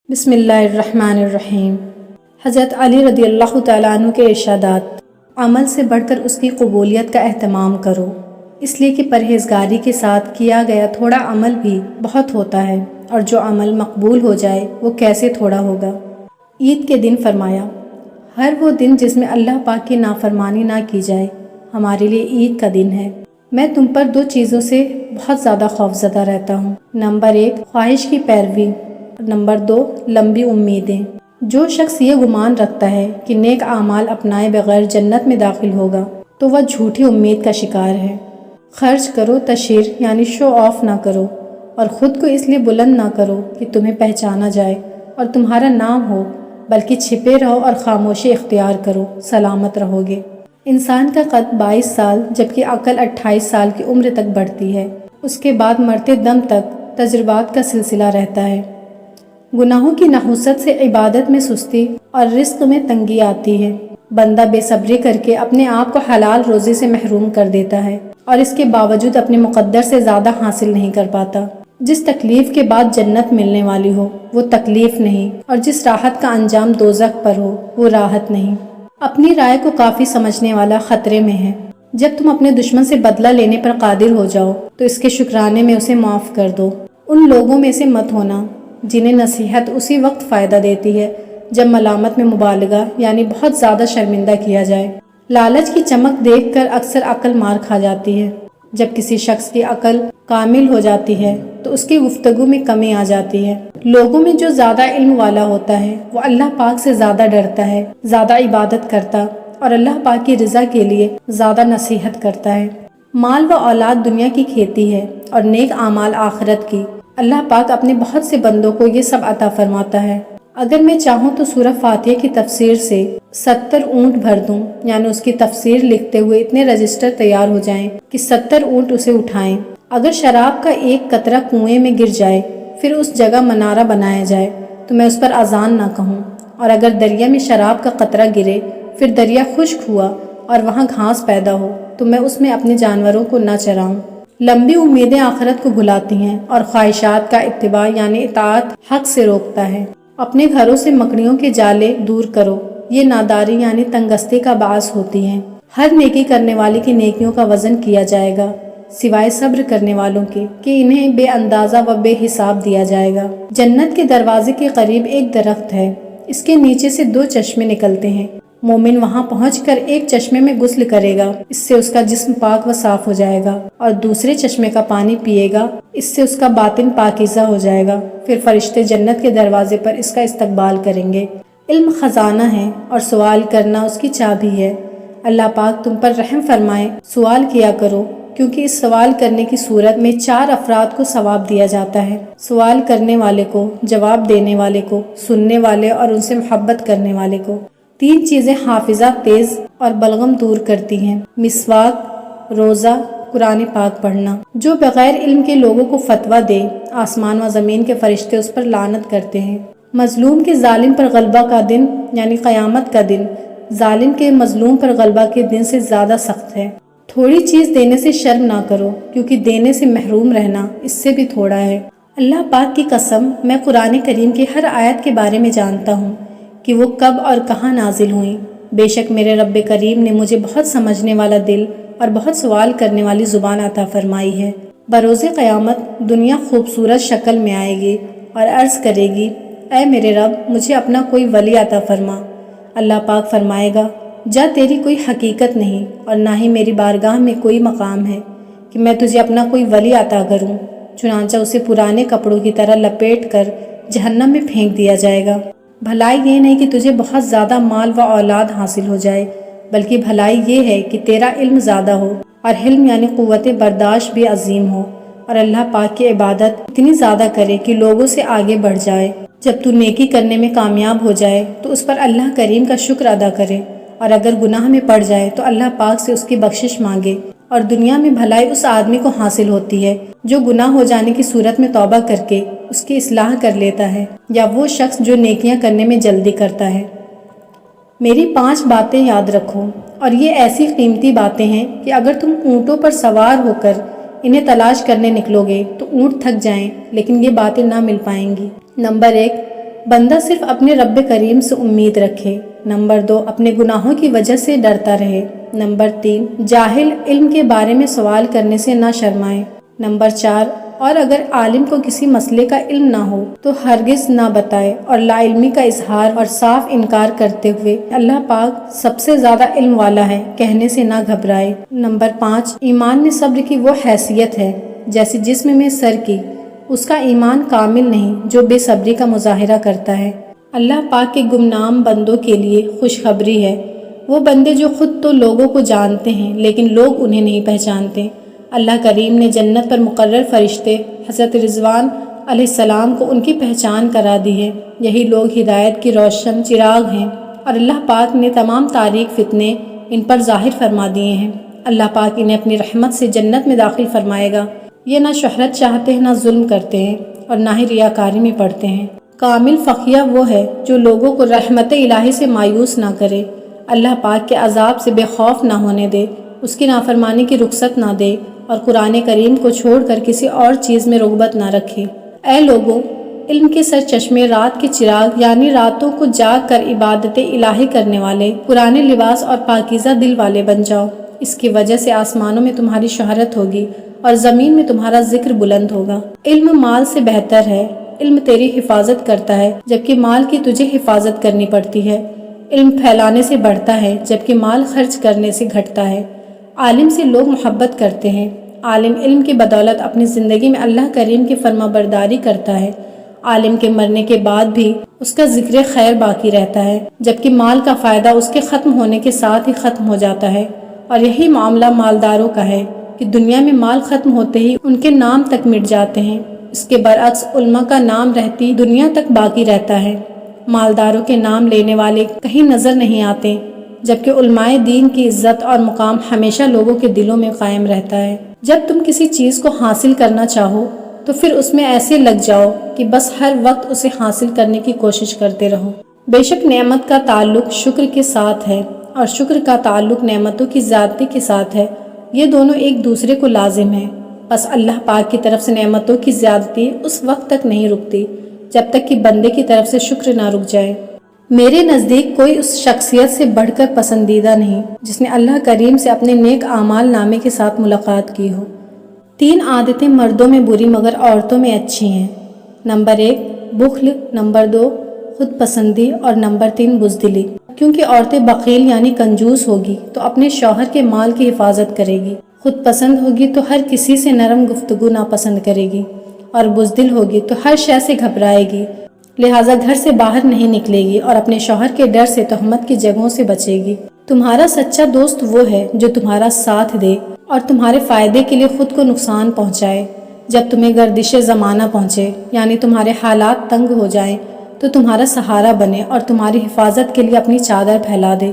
بسم اللہ الرحمن الرحیم۔ حضرت علی رضی اللہ تعالیٰ عنہ کے ارشادات: عمل سے بڑھ کر اس کی قبولیت کا اہتمام کرو، اس لیے کہ پرہیزگاری کے ساتھ کیا گیا تھوڑا عمل بھی بہت ہوتا ہے، اور جو عمل مقبول ہو جائے وہ کیسے تھوڑا ہوگا۔ عید کے دن فرمایا: ہر وہ دن جس میں اللہ پاک کی نافرمانی نہ کی جائے ہمارے لیے عید کا دن ہے۔ میں تم پر دو چیزوں سے بہت زیادہ خوفزدہ رہتا ہوں۔ نمبر 1، خواہش کی پیروی، نمبر 2، لمبی امیدیں۔ جو شخص یہ گمان رکھتا ہے کہ نیک اعمال اپنائے بغیر جنت میں داخل ہوگا تو وہ جھوٹی امید کا شکار ہے۔ خرچ کرو، تشہیر یعنی شو آف نہ کرو، اور خود کو اس لیے بلند نہ کرو کہ تمہیں پہچانا جائے اور تمہارا نام ہو، بلکہ چھپے رہو اور خاموشی اختیار کرو، سلامت رہو گے۔ انسان کا قد 22 سال جبکہ عقل 28 سال کی عمر تک بڑھتی ہے۔ اس کے بعد مرتے دم تک تجربات کا سلسلہ رہتا ہے۔ گناہوں کی نحوست سے عبادت میں سستی اور رزق میں تنگی آتی ہے۔ بندہ بے صبری کر کے اپنے آپ کو حلال روزی سے محروم کر دیتا ہے اور اس کے باوجود اپنے مقدر سے زیادہ حاصل نہیں کر پاتا۔ جس تکلیف کے بعد جنت ملنے والی ہو وہ تکلیف نہیں، اور جس راحت کا انجام دوزخ پر ہو وہ راحت نہیں۔ اپنی رائے کو کافی سمجھنے والا خطرے میں ہے۔ جب تم اپنے دشمن سے بدلہ لینے پر قادر ہو جاؤ تو اس کے شکرانے میں اسے معاف کر دو۔ ان لوگوں میں سے مت ہونا جنہیں نصیحت اسی وقت فائدہ دیتی ہے جب ملامت میں مبالغہ یعنی بہت زیادہ شرمندہ کیا جائے۔ لالچ کی چمک دیکھ کر اکثر عقل مار کھا جاتی ہے۔ جب کسی شخص کی عقل کامل ہو جاتی ہے تو اس کی گفتگو میں کمی آ جاتی ہے۔ لوگوں میں جو زیادہ علم والا ہوتا ہے وہ اللہ پاک سے زیادہ ڈرتا ہے، زیادہ عبادت کرتا اور اللہ پاک کی رضا کے لیے زیادہ نصیحت کرتا ہے۔ مال و اولاد دنیا کی کھیتی ہے اور نیک اعمال آخرت کی۔ اللہ پاک اپنے بہت سے بندوں کو یہ سب عطا فرماتا ہے۔ اگر میں چاہوں تو سورہ فاتحہ کی تفسیر سے 70 اونٹ بھر دوں، یعنی اس کی تفسیر لکھتے ہوئے اتنے رجسٹر تیار ہو جائیں کہ 70 اونٹ اسے اٹھائیں۔ اگر شراب کا ایک قطرہ کنویں میں گر جائے پھر اس جگہ منارہ بنایا جائے تو میں اس پر اذان نہ کہوں، اور اگر دریا میں شراب کا قطرہ گرے پھر دریا خشک ہوا اور وہاں گھاس پیدا ہو تو میں اس میں اپنے جانوروں کو نہ چراؤں۔ لمبی امیدیں آخرت کو بھلاتی ہیں اور خواہشات کا اتباع یعنی اطاعت حق سے روکتا ہے۔ اپنے گھروں سے مکڑیوں کے جالے دور کرو، یہ ناداری یعنی تنگستی کا باعث ہوتی ہیں۔ ہر نیکی کرنے والے کی نیکیوں کا وزن کیا جائے گا سوائے صبر کرنے والوں کے کہ انہیں بے اندازہ و بے حساب دیا جائے گا۔ جنت کے دروازے کے قریب ایک درخت ہے، اس کے نیچے سے 2 چشمے نکلتے ہیں۔ مومن وہاں پہنچ کر ایک چشمے میں غسل کرے گا، اس سے اس کا جسم پاک و صاف ہو جائے گا، اور دوسرے چشمے کا پانی پیے گا، اس سے اس کا باطن پاکیزہ ہو جائے گا۔ پھر فرشتے جنت کے دروازے پر اس کا استقبال کریں گے۔ علم خزانہ ہے اور سوال کرنا اس کی چابی ہے۔ اللہ پاک تم پر رحم فرمائے، سوال کیا کرو، کیونکہ اس سوال کرنے کی صورت میں 4 افراد کو ثواب دیا جاتا ہے: سوال کرنے والے کو، جواب دینے والے کو، سننے والے اور ان سے محبت کرنے والے کو۔ 3 چیزیں حافظہ تیز اور بلغم دور کرتی ہیں: مسواک، روزہ، قرآن پاک پڑھنا۔ جو بغیر علم کے لوگوں کو فتویٰ دے آسمان و زمین کے فرشتے اس پر لعنت کرتے ہیں۔ مظلوم کے ظالم پر غلبہ کا دن یعنی قیامت کا دن ظالم کے مظلوم پر غلبہ کے دن سے زیادہ سخت ہے۔ تھوڑی چیز دینے سے شرم نہ کرو، کیونکہ دینے سے محروم رہنا اس سے بھی تھوڑا ہے۔ اللہ پاک کی قسم، میں قرآن کریم کی ہر آیت کے بارے میں جانتا ہوں کہ وہ کب اور کہاں نازل ہوئیں۔ بے شک میرے رب کریم نے مجھے بہت سمجھنے والا دل اور بہت سوال کرنے والی زبان عطا فرمائی ہے۔ بروز قیامت دنیا خوبصورت شکل میں آئے گی اور عرض کرے گی: اے میرے رب، مجھے اپنا کوئی ولی عطا فرما۔ اللہ پاک فرمائے گا: جا، تیری کوئی حقیقت نہیں اور نہ ہی میری بارگاہ میں کوئی مقام ہے کہ میں تجھے اپنا کوئی ولی عطا کروں۔ چنانچہ اسے پرانے کپڑوں کی طرح لپیٹ کر جہنم میں پھینک دیا جائے گا۔ بھلائی یہ نہیں کہ تجھے بہت زیادہ مال و اولاد حاصل ہو جائے، بلکہ بھلائی یہ ہے کہ تیرا علم زیادہ ہو اور حلم یعنی قوت برداشت بھی عظیم ہو، اور اللہ پاک کی عبادت اتنی زیادہ کرے کہ لوگوں سے آگے بڑھ جائے۔ جب تو نیکی کرنے میں کامیاب ہو جائے تو اس پر اللہ کریم کا شکر ادا کرے، اور اگر گناہ میں پڑ جائے تو اللہ پاک سے اس کی بخشش مانگے۔ اور دنیا میں بھلائی اس آدمی کو حاصل ہوتی ہے جو گناہ ہو جانے کی صورت میں توبہ کر کے اس کی اصلاح کر لیتا ہے، یا وہ شخص جو نیکیاں کرنے میں جلدی کرتا ہے۔ میری 5 باتیں یاد رکھو، اور یہ ایسی قیمتی باتیں ہیں کہ اگر تم اونٹوں پر سوار ہو کر انہیں تلاش کرنے نکلو گے تو اونٹ تھک جائیں لیکن یہ باتیں نہ مل پائیں گی۔ نمبر 1، بندہ صرف اپنے رب کریم سے امید رکھے۔ نمبر 2، اپنے گناہوں کی وجہ سے ڈرتا رہے۔ نمبر 3، جاہل علم کے بارے میں سوال کرنے سے نہ شرمائے۔ نمبر 4، اور اگر عالم کو کسی مسئلے کا علم نہ ہو تو ہرگز نہ بتائے اور لا علمی کا اظہار اور صاف انکار کرتے ہوئے اللہ پاک سب سے زیادہ علم والا ہے کہنے سے نہ گھبرائے۔ نمبر 5، ایمان میں صبر کی وہ حیثیت ہے جیسے جسم میں سر کی، اس کا ایمان کامل نہیں جو بے صبری کا مظاہرہ کرتا ہے۔ اللہ پاک کے گمنام بندوں کے لیے خوشخبری ہے، وہ بندے جو خود تو لوگوں کو جانتے ہیں لیکن لوگ انہیں نہیں پہچانتے۔ اللہ کریم نے جنت پر مقرر فرشتے حضرت رضوان علیہ السلام کو ان کی پہچان کرا دی ہے۔ یہی لوگ ہدایت کی روشن چراغ ہیں اور اللہ پاک نے تمام تاریک فتنے ان پر ظاہر فرما دیے ہیں۔ اللہ پاک انہیں اپنی رحمت سے جنت میں داخل فرمائے گا۔ یہ نہ شہرت چاہتے ہیں، نہ ظلم کرتے ہیں اور نہ ہی ریاکاری میں پڑتے ہیں۔ کامل فقیہ وہ ہے جو لوگوں کو رحمت الہی سے مایوس نہ کرے، اللہ پاک کے عذاب سے بے خوف نہ ہونے دے، اس کی نافرمانی کی رخصت نہ دے اور قرآن کریم کو چھوڑ کر کسی اور چیز میں رغبت نہ رکھے۔ اے لوگوں، علم کے سر چشمے، رات کے چراغ یعنی راتوں کو جاگ کر عبادت الہی کرنے والے، پرانے لباس اور پاکیزہ دل والے بن جاؤ۔ اس کی وجہ سے آسمانوں میں تمہاری شہرت ہوگی اور زمین میں تمہارا ذکر بلند ہوگا۔ علم مال سے بہتر ہے، علم تیری حفاظت کرتا ہے جبکہ مال کی تجھے حفاظت کرنی پڑتی ہے۔ علم پھیلانے سے بڑھتا ہے جبکہ مال خرچ کرنے سے گھٹتا ہے۔ عالم سے لوگ محبت کرتے ہیں، عالم علم کی بدولت اپنی زندگی میں اللہ کریم کی فرما برداری کرتا ہے۔ عالم کے مرنے کے بعد بھی اس کا ذکر خیر باقی رہتا ہے جبکہ مال کا فائدہ اس کے ختم ہونے کے ساتھ ہی ختم ہو جاتا ہے، اور یہی معاملہ مالداروں کا ہے کہ دنیا میں مال ختم ہوتے ہی ان کے نام تک مٹ جاتے ہیں۔ اس کے برعکس علماء کا نام رہتی دنیا تک باقی رہتا ہے۔ مالداروں کے نام لینے والے کہیں نظر نہیں آتے جبکہ علماء دین کی عزت اور مقام ہمیشہ لوگوں کے دلوں میں قائم رہتا ہے۔ جب تم کسی چیز کو حاصل کرنا چاہو تو پھر اس میں ایسے لگ جاؤ کہ بس ہر وقت اسے حاصل کرنے کی کوشش کرتے رہو۔ بے شک نعمت کا تعلق شکر کے ساتھ ہے اور شکر کا تعلق نعمتوں کی زیادتی کے ساتھ ہے، یہ دونوں ایک دوسرے کو لازم ہیں۔ بس اللہ پاک کی طرف سے نعمتوں کی زیادتی اس وقت تک نہیں رکتی جب تک کہ بندے کی طرف سے شکر نہ رک جائے۔ میرے نزدیک کوئی اس شخصیت سے بڑھ کر پسندیدہ نہیں جس نے اللہ کریم سے اپنے نیک اعمال نامے کے ساتھ ملاقات کی ہو۔ 3 عادتیں مردوں میں بری مگر عورتوں میں اچھی ہیں۔ نمبر 1، بخل، نمبر 2، خود پسندی اور نمبر 3، بزدلی۔ کیونکہ عورتیں بخیل یعنی کنجوس ہوگی تو اپنے شوہر کے مال کی حفاظت کرے گی، خود پسند ہوگی تو ہر کسی سے نرم گفتگو ناپسند کرے گی، اور بزدل ہوگی تو ہر شے سے گھبرائے گی، لہٰذا گھر سے باہر نہیں نکلے گی اور اپنے شوہر کے ڈر سے تہمت کی جگہوں سے بچے گی۔ تمہارا سچا دوست وہ ہے جو تمہارا ساتھ دے اور تمہارے فائدے کے لیے خود کو نقصان پہنچائے۔ جب تمہیں گردش زمانہ پہنچے یعنی تمہارے حالات تنگ ہو جائیں تو تمہارا سہارا بنے اور تمہاری حفاظت کے لیے اپنی چادر پھیلا دے۔